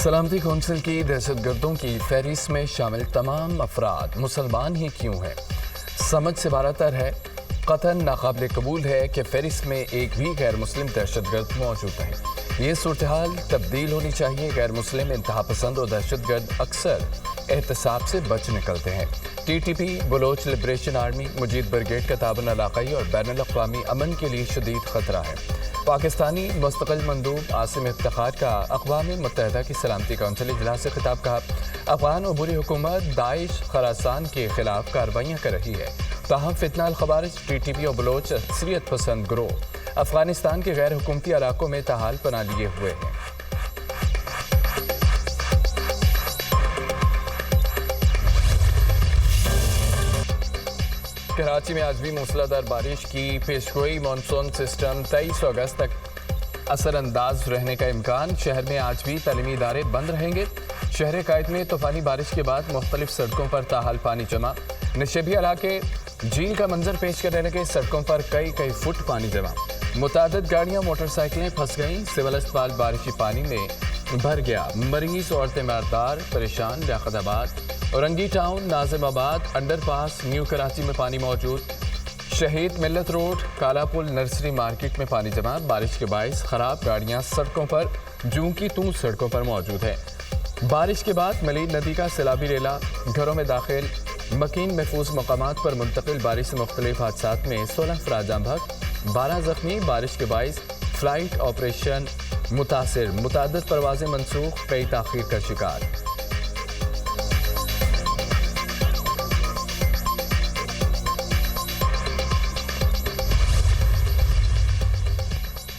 सलामती कौंसिल की दहशतगर्दों की फहरिस्त में शामिल तमाम अफराद मुसलमान ही क्यों हैं? समझ से बालातर है। कतन नाकाबिल कबूल है कि फहरिस्त में एक भी गैर मुस्लिम दहशतगर्द मौजूद है। ये सूरत-ए-हाल तब्दील होनी चाहिए। गैर मुस्लिम इंतहा पसंद और दहशतगर्द अक्सर एहतसाब से बच निकलते हैं। TTP, Baloch liberation army, Majeed brigade का ताबन इलाकाई और बैनुल अक़वामी अमन के लिए शदीद ख़तरा है। पाकिस्तानी मुस्तक़िल मंदूब आसिम इफ्तिखार का अक़वाम मुत्तहिदा की सलामती कौंसिल इजलास से खिताब कहा, अफ़गान अबूरी हुकूमत दाइश खरासान के खिलाफ कार्रवाइयाँ कर रही है। ताहम फितना अल-ख़वारिज, TTP और बलोच अक्सरियत पसंद गिरोह अफ़गानिस्तान के गैर हुकूमती इलाकों में तहाल पना लिए हुए हैं। कराची में आज भी मूसलाधार बारिश की पेशगोई। मानसून सिस्टम 23 अगस्त तक असरअंदाज रहने का इम्कान। शहर में आज भी तालीमी इदारे बंद रहेंगे। शहर कायद में तूफानी बारिश के बाद मुख्तलिफ सड़कों पर ताहाल पानी जमा। नशेबी इलाके झील का मंजर पेश करने लगे। सड़कों पर कई फुट पानी जमा। मुतादिद गाड़ियाँ मोटरसाइकिलें फंस गईं। सिविल अस्पताल बारिशी पानी में भर गया। मरीज औरतें मारदार परेशान। Liaquatabad, Orangi town, Nazimabad, underpass, new Karachi में पानी मौजूद। शहीद मिल्लत रोड, काला पुल, नर्सरी मार्केट में पानी जमा। बारिश के बाइस खराब गाड़ियां सड़कों पर जूं की तूं सड़कों पर मौजूद है। बारिश के बाद मलीद नदी का सैलाबी रेला घरों में दाखिल। मकीन महफूज मकामात पर मुंतकिल। बारिश से मुख्तलिफ हादसात में 16 अफराद जाँ बहक, 12 जख्मी। बारिश के बाइस फ्लाइट ऑपरेशन मुतासिर। मुतादिद परवाजें मनसूख, कई ताखीर का शिकार।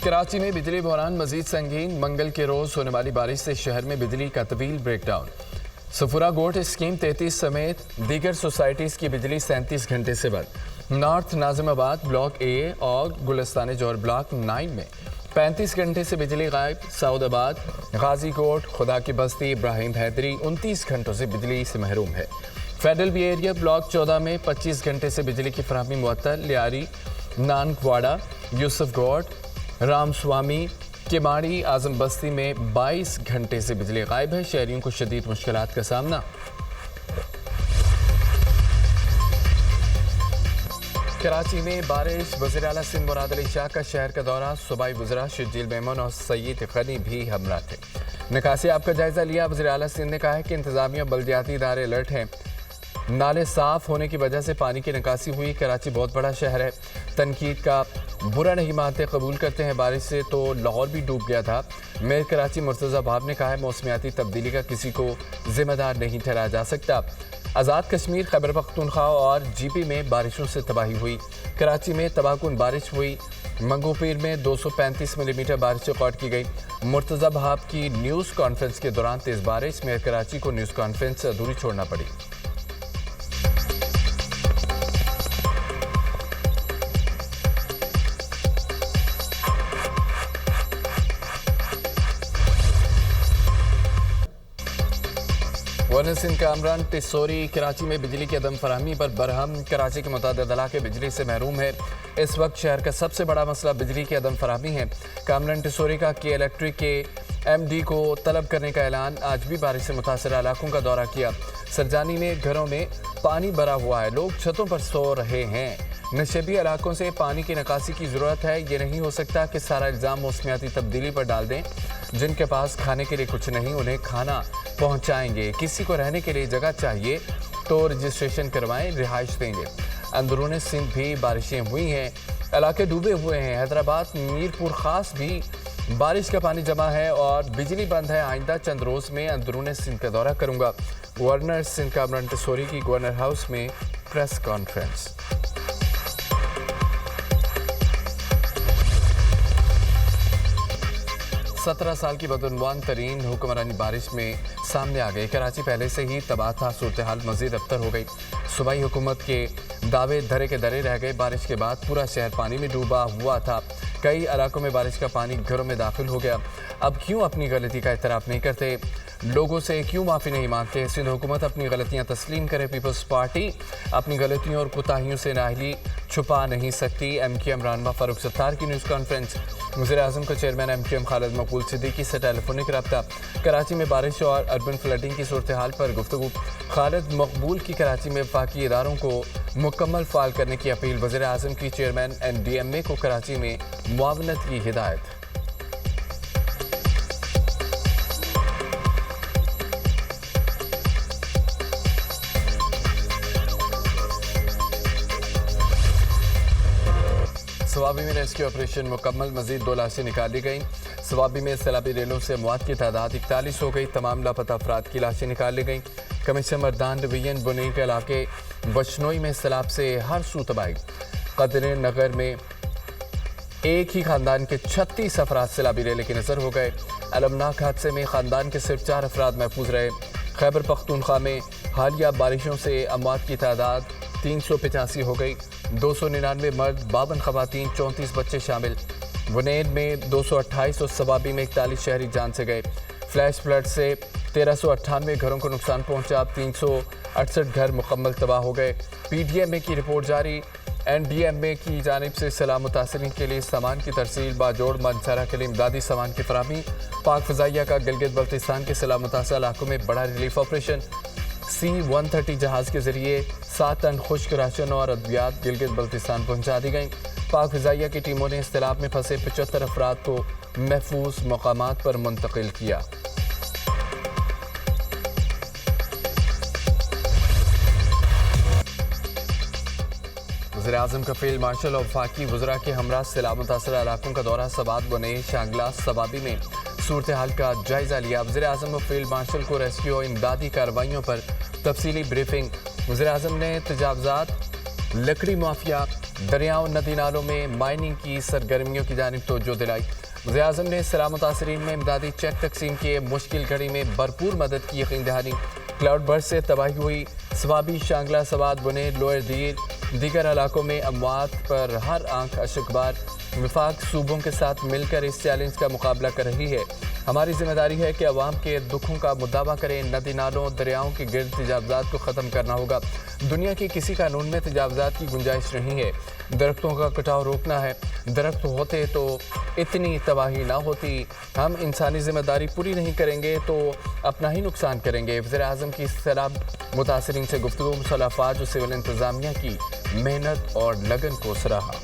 कराची में बिजली बहरान मजीद संगीन। मंगल के रोज होने वाली बारिश से शहर में बिजली का तवील ब्रेक डाउन। सफुरा गोट स्कीम 33 समेत दीगर सोसाइटीज की बिजली 37 घंटे से बंद। नॉर्थ नाजिमाबाद ब्लॉक A और गुलिस्तान जौहर ब्लॉक 9 में 35 घंटे से बिजली गायब। सऊदाबाद, गाजी कोट, खुदा की बस्ती, इब्राहिम हैदरी 29 घंटों से बिजली से महरूम है। फेडरल बी एरिया ब्लॉक 14 में 25 घंटे से बिजली की फराहमी मुअत्तल। लियारी, नानकवाड़ा, यूसुफ गौड, रामस्वामी, केमाड़ी, आजम बस्ती में 22 घंटे से बिजली गायब है। शहरियों को शदीद मुश्किलात का सामना। कराची में बारिश। वज़ीर आला सिंध मुराद अली शाह का शहर का दौरा। सूबाई वज़रा शर्जील मेमन और सईद गनी भी हमरा थे। निकासी आप का जायजा लिया। वज़ीर आला सिंध ने कहा है कि इंतजामिया बल्दियाती इदारे अलर्ट हैं। नाले साफ होने की वजह से पानी की निकासी हुई। कराची बहुत बड़ा शहर है। तनकीद का बुरा नहीं मानते, कबूल करते हैं। बारिश से तो लाहौर भी डूब गया था। मेयर कराची मुर्तज़ा भाब ने कहा है, मौसमियाती तब्दीली का किसी को जिम्मेदार नहीं ठहराया जा सकता। आज़ाद कश्मीर, खैबर पख्तूनख्वा और GP में बारिशों से तबाही हुई। कराची में तबाहकुन बारिश हुई। मंगोपीर में 235 मिलीमीटर बारिश रिकॉर्ड की गई। मुर्तज़ा भाब की न्यूज़ कॉन्फ्रेंस के दौरान तेज़ बारिश। मेयर कराची को न्यूज़ कॉन्फ्रेंस अधूरी छोड़ना पड़ी। गवर्नर सिंध कामरान टिसोरी कराची में बिजली की अदम फराहमी पर बरहम। कराची के मुतादिद इलाके बिजली से महरूम है। इस वक्त शहर का सबसे बड़ा मसला बिजली की अदम फराहमी है। कामरान टिसोरी का के इलेक्ट्रिक के MD को तलब करने का ऐलान। आज भी बारिश से मुतासर इलाकों का दौरा किया। सरजानी में घरों में पानी भरा हुआ है। लोग छतों पर सो रहे हैं। नशेबी इलाकों से पानी की निकासी की ज़रूरत है। ये नहीं हो सकता कि सारा इल्ज़ाम मौसमियाती तब्दीली पर डाल दें। जिनके पास खाने के लिए कुछ नहीं, उन्हें खाना पहुंचाएंगे। किसी को रहने के लिए जगह चाहिए तो रजिस्ट्रेशन करवाएं, रिहाइश देंगे। अंदरून सिंध भी बारिशें हुई हैं। इलाके डूबे हुए हैं। हैदराबाद, मीरपुर खास भी बारिश का पानी जमा है और बिजली बंद है। आइंदा चंद रोज़ में अंदरून सिंध का दौरा करूंगा। गवर्नर सिंध कामरान टिसोरी की गवर्नर हाउस में प्रेस कॉन्फ्रेंस। 17 साल की बदउनवान तरीन हुक्मरानी बारिश में सामने आ गई। कराची पहले से ही तबाह था। सूरत हाल मजीद अबतर हो गई। सूबाई हुकूमत के दावे धरे के दरे रह गए। बारिश के बाद पूरा शहर पानी में डूबा हुआ था। कई इलाकों में बारिश का पानी घरों में दाखिल हो गया। अब क्यों अपनी गलती का इतराफ़ नहीं करते? लोगों से क्यों माफ़ी नहीं मांगते? सिंध हुकूमत अपनी गलतियाँ तस्लीम करे। पीपल्स पार्टी अपनी गलतियों और कोताहियों से नाअहली छुपा नहीं सकती। MQM रहनुमा फारूक सत्तार की न्यूज़ कॉन्फ्रेंस। वज़ीर-ए-आज़म को चेयरमैन MQM खालिद मकबूल सिद्दीकी से टेलीफोनिक रब्ता। कराची में बारिश और अर्बन फ्लडिंग की सूरत हाल पर गुफ्तगू। खालिद मकबूल की कराची में वफाकी इदारों को मुकम्मल फ़ाल करने की अपील। वज़ीर-ए-आज़म की चेयरमैन NDMA को कराची में मुआवनत की हिदायत। सवाबी में रेस्क्यू ऑपरेशन मुकम्मल, मजीद 2 लाशें निकाली गईं। सवाबी में सैलाबी रेलों से अमवात की तादाद 41 हो गई। तमाम लापता अफराद की लाशें निकाली गईं। कमिश्नर मर्दान डिवीजन बुनीर के इलाके बशनोई में सैलाब से हर सू तबाही। कदर नगर में एक ही खानदान के 36 अफराद सैलाबी रेले की नजर हो गए। अलमनाक हादसे में खानदान के सिर्फ 4 अफराद महफूज रहे। खैबर पख्तूनख्वा में हालिया बारिशों से अमवात की तादाद 385 हो गई। 299 मर्द, 52 खवातीन, 34 बच्चे शामिल। बुनेर में 228 और सवाबी में 41 शहरी जान से गए। फ्लैश फ्लड से 1398 घरों को नुकसान पहुंचा। 368 घर मुकम्मल तबाह हो गए। PDMA की रिपोर्ट जारी। NDMA की जानिब से सैलाब मुतासरीन के लिए सामान की तरसील, बाजोड़ मनसरा के लिए इमदादी सामान की फराहमी। पाक फ़ज़ाइया का गिलगित बल्तिस्तान के सैलाब मुतासर इलाकों में बड़ा रिलीफ ऑपरेशन। C-130 जहाज़ के जरिए 7 टन खुश्क राशन और अद्वियात गिलगित बल्तिस्तान पहुंचा दी गई। पाक फ़ज़ाइया की टीमों ने इस्तिलाब में फंसे 75 अफराद को महफूज मकामात पर मुंतकिल किया। वज़ीर-ए-आज़म का फील्ड मार्शल और वफाकी वज़रा के हमरा सैलाब मुतासर इलाकों का दौरा। सवात, बुनेर, शांगला, सवाबी में सूरत हाल का जायजा लिया। वज़ीर-ए-आज़म और फील्ड मार्शल को रेस्क्यू और इमदादी कार्रवाइयों पर तफसीली ब्रीफिंग। वज़ीर-ए-आज़म ने तजावज़ात, लकड़ी माफिया, दरियाओं नदी नालों में माइनिंग की सरगर्मियों की जानिब तवज्जो दिलाई। वज़ीर-ए-आज़म ने सैलाब मुतासरीन में इमदादी चेक तकसीम किए। मुश्किल घड़ी में भरपूर मदद की यकीन दहानी। क्लाउड बर्स्ट से तबाही हुई। सवाबी, शांगला, सवात, बुनेर, लोअर दीर दीगर इलाकों में अमवात पर हर आंख अशकबार। वफाक सूबों के साथ मिलकर इस चैलेंज का मुकाबला कर रही है। हमारी जिम्मेदारी है कि अवाम के दुखों का मुदावा करें। नदी नालों, दरियाओं के गिर्द तजावज़ात को ख़त्म करना होगा। दुनिया के किसी कानून में तजावज़ात की गुंजाइश नहीं है। दरख्तों का कटाव रोकना है। दरख्त होते तो इतनी तबाही ना होती। हम इंसानी जिम्मेदारी पूरी नहीं करेंगे तो अपना ही नुकसान करेंगे। वज़ीर-ए-आज़म की सैलाब मुतासरीन से गुफ्तगू। मुसल्लह अफ़वाज और सिविल इंतज़ामिया की मेहनत और लगन को सराहा।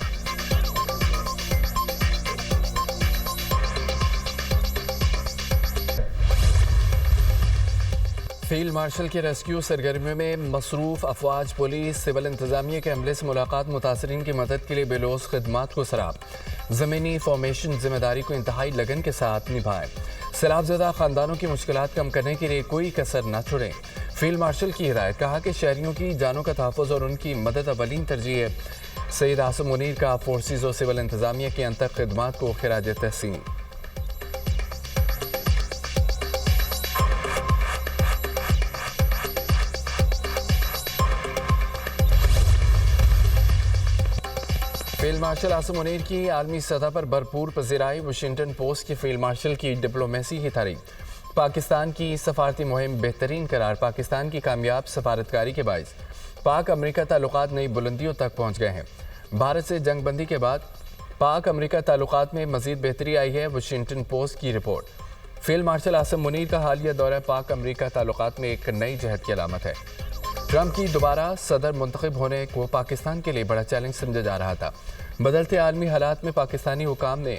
फील्ड मार्शल के रेस्क्यू सरगर्मियों में मसरूफ़ अफवाज, पुलिस, सिविल इंतज़ामिया के अमले से मुलाकात। मुतासरीन की मदद के लिए बेलोस खिदमात को सराब। ज़मीनी फॉर्मेशन जिम्मेदारी को इंतहाई लगन के साथ निभाएं। सैलाबज़दा ख़ानदानों की मुश्किलात कम करने के लिए कोई कसर न छोड़ें। फील्ड मार्शल की हिदायत। कहा कि शहरियों की जानों का तहफ़्फ़ुज़ और उनकी मदद अवलीन तरजीह है। सैयद आसिम मुनीर का फोर्सेस और सिविल इंतज़ामिया की अंतर खिदमात को खिराज तहसीन। फील्ड मार्शल आसिम मुनीर की आलमी सतह पर भरपूर पज़ीराई। वाशिंगटन पोस्ट के फील्ड मार्शल की डिप्लोमेसी की तारीफ। पाकिस्तान की सफारती मुहिम बेहतरीन करार। पाकिस्तान की कामयाब सफारतकारी के बाइस पाक अमरीका ताल्लुकात नई बुलंदियों तक पहुँच गए हैं। भारत से जंगबंदी के बाद पाक अमरीका ताल्लुकात में मज़ीद बेहतरी आई है। वाशिंगटन पोस्ट की report. Field marshal Asim Munir का हालिया दौरा पाक अमरीका ताल्लुकात में एक नई जहद की अलामत है। ट्रंप की दोबारा सदर मुंतखब होने को पाकिस्तान के लिए बड़ा चैलेंज समझा जा रहा था। बदलते आलमी हालात में पाकिस्तानी हुकाम ने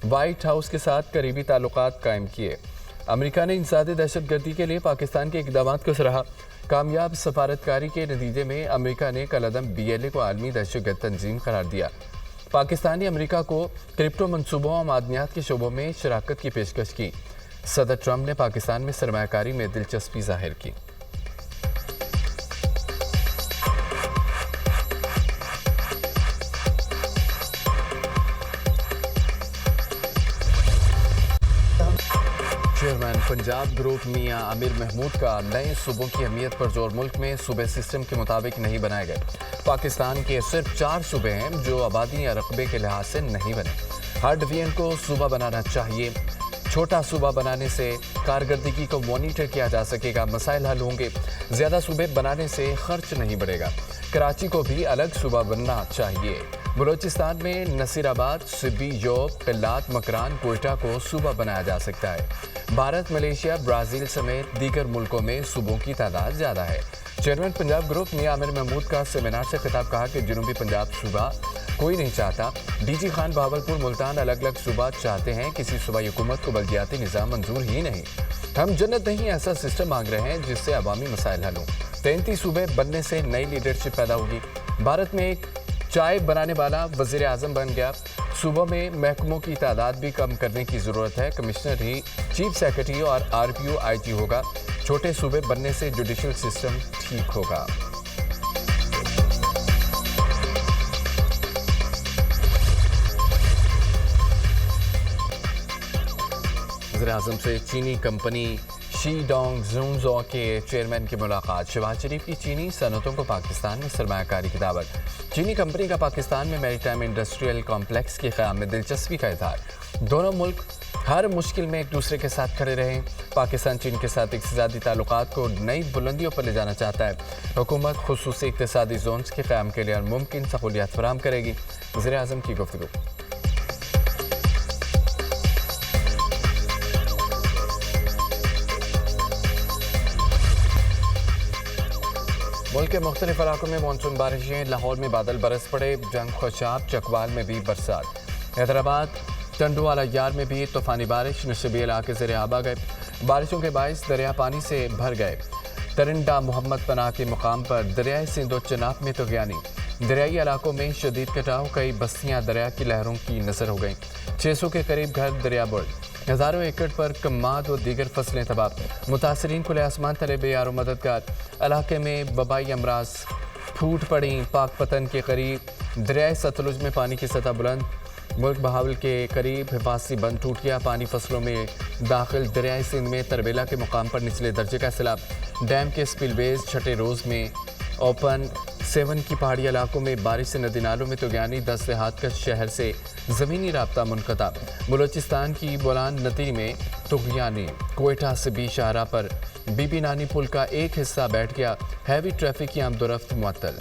वाइट हाउस के साथ करीबी ताल्लुकात कायम किए। अमेरिका ने इंसादी दहशतगर्दी के लिए पाकिस्तान के इक़दामात को सराहा। कामयाब सफारतकारी के नतीजे में अमेरिका ने कलअदम BLA को आलमी दहशतगर्द तंजीम करार दिया। पाकिस्तानी अमेरिका को क्रिप्टो मनसूबों और मादनियात के शोबों में शराकत की पेशकश की। सदर ट्रंप ने पाकिस्तान में सरमायाकारी में दिलचस्पी जाहिर की। चेयरमैन पंजाब ग्रुप मियां आमिर महमूद का नए सूबों की अहमियत पर जोर। मुल्क में सूबे सिस्टम के मुताबिक नहीं बनाए गए। पाकिस्तान के सिर्फ 4 सूबे हैं जो आबादी या रकबे के लिहाज से नहीं बने। हर डिवीजन को सूबा बनाना चाहिए। छोटा सूबा बनाने से कारकर्दगी को मॉनिटर किया जा सकेगा, मसाइल हल होंगे। ज़्यादा सूबे बनाने से खर्च नहीं बढ़ेगा। कराची को भी अलग सूबा बनना चाहिए। बलूचिस्तान में नसीराबाद, सिब्बी, योब, पिल्लात, मकरान, कोयटा को सूबा बनाया जा सकता है। भारत, मलेशिया, ब्राज़ील समेत दीगर मुल्कों में सूबों की तादाद ज़्यादा है। चेयरमैन पंजाब ग्रुप मियां आमिर महमूद का सेमिनार से खिताब कहा कि जनूबी पंजाब सूबा कोई नहीं चाहता। डीजी खान भावलपुर, मुल्तान अलग अलग सूबा चाहते हैं, किसी सूबाई हुकूमत को बल्दियाती निज़ाम मंजूर ही नहीं। हम जन्नत नहीं, ऐसा सिस्टम मांग रहे हैं जिससे अवामी मसाइल हल हों। 33 सूबे बनने से नई लीडरशिप पैदा होगी। भारत में एक चाय बनाने वाला वज़ीर आज़म बन गया। सूबों में महकमों की तादाद भी कम करने की ज़रूरत है। कमिश्नर ही चीफ सेक्रेटरी और RPO IG होगा। छोटे सूबे बनने से जुडिशल सिस्टम ठीक होगा। वज़ीर आज़म से चीनी कंपनी शीडोंग ज़ुंगज़ो के चेयरमैन की मुलाकात। शहबाज शरीफ की चीनी सनतों को पाकिस्तान में सरमायाकारी की दावत। चीनी कंपनी का पाकिस्तान में मैरीटाइम इंडस्ट्रियल कॉम्प्लेक्स के क़याम में दिलचस्पी का इज़हार। दोनों मुल्क हर मुश्किल में एक दूसरे के साथ खड़े रहें। पाकिस्तान चीन के साथ इक़्तिसादी ताल्लुकात को नई बुलंदियों पर ले जाना चाहता है। हुकूमत खुसूसी इक़्तिसादी ज़ोन्स के क़याम के लिए हर मुमकिन सहूलियत फराहम करेगी। वज़ीर आज़म की गुफ्तगू। मुल्क के मुख्तलिफ इलाकों में मानसून बारिशें। लाहौर में बादल बरस पड़े। जंग खुशाब, चकवाल में भी बरसात। हैदराबाद, टंडुवाला यार में भी तूफानी बारिश। नशबी इलाके ज़ेर आब आ गए। बारिशों के बायस दरिया पानी से भर गए। तरिंडा मोहम्मद पनाह के मुकाम पर दरियाए सिंध और चनाब में तगयानी। दरियाई इलाकों में शदीद कटाव। कई बस्तियां दरिया की लहरों की नजर हो गईं। 600 के करीब घर दरिया बुड़। हज़ारों एकड़ पर कम्माद और दीगर फसलें तबाह। मुतासरीन खुले आसमान तले बेयारो मददगार। इलाके में वबाई अमराज फूट पड़ी। पाक पतन के करीब दरियाए सतलुज में पानी की सतह बुलंद। मुल्क बहावल के करीब हिफाजती बंद टूट गया। पानी फसलों में दाखिल। दरियाए सिंध में तरबेला के मुकाम पर निचले दर्जे का सैलाब। डैम के स्पिलवेज छठे रोज़ में ओपन। 7 की पहाड़ी इलाकों में बारिश से नदी नालों में तगयानी। 10 देहात का शहर से ज़मीनी राब्ता मुनक़ता। बलूचिस्तान की बोलान नदी में तगयानी। कोयटा से भी शाहरा पर बीबी नानी पुल का एक हिस्सा बैठ गया। हैवी ट्रैफिक की आमदोरफ्त मुअत्तल।